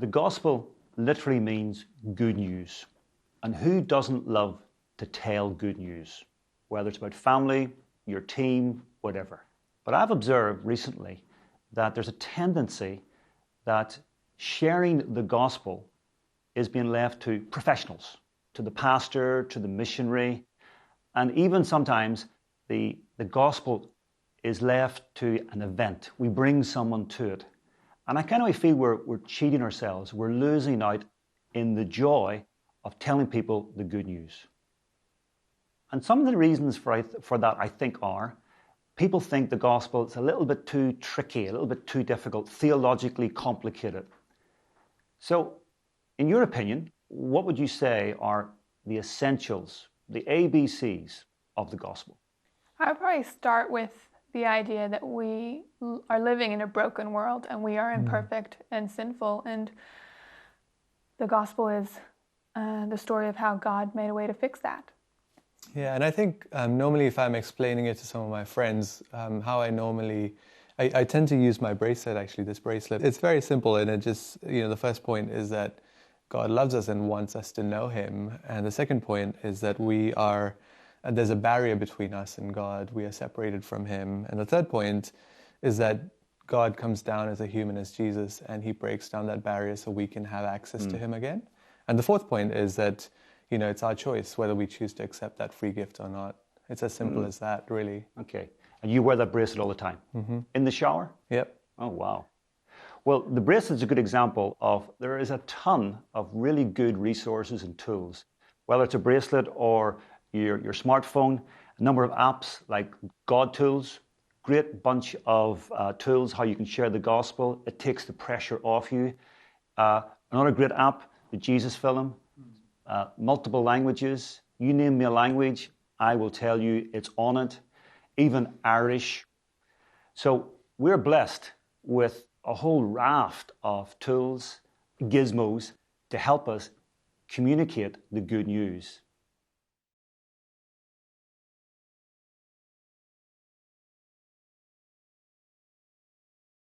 The gospel literally means good news. And who doesn't love to tell good news? Whether it's about family, your team, whatever. But I've observed recently that there's a tendency that sharing the gospel is being left to professionals, to the pastor, to the missionary, and even sometimes the gospel is left to an event. We bring someone to it. And I kind of feel we're cheating ourselves. We're losing out in the joy of telling people the good news. And some of the reasons for that, I think, are people think the gospel is a little bit too tricky, a little bit too difficult, theologically complicated. So, in your opinion, what would you say are the essentials, the ABCs of the gospel? I would probably start with the idea that we are living in a broken world and we are imperfect and sinful, and the gospel is the story of how God made a way to fix that. Yeah, and I think normally if I'm explaining it to some of my friends, how I tend to use my bracelet, actually, this bracelet. It's very simple, and it just, the first point is that God loves us and wants us to know Him. And the second point is that there's a barrier between us and God. We are separated from Him. And the third point is that God comes down as a human, as Jesus, and He breaks down that barrier so we can have access to Him again. And the fourth point is that, it's our choice whether we choose to accept that free gift or not. It's as simple as that, really. Okay. And you wear that bracelet all the time? Mm-hmm. In the shower? Yep. Oh, wow. Well, the bracelet is a good example of there is a ton of really good resources and tools, whether it's a bracelet or your smartphone, a number of apps like God Tools, great bunch of tools, how you can share the gospel. It takes the pressure off you. Another great app, the Jesus Film, multiple languages. You name me a language, I will tell you it's on it, even Irish. So we're blessed with a whole raft of tools, gizmos, to help us communicate the good news.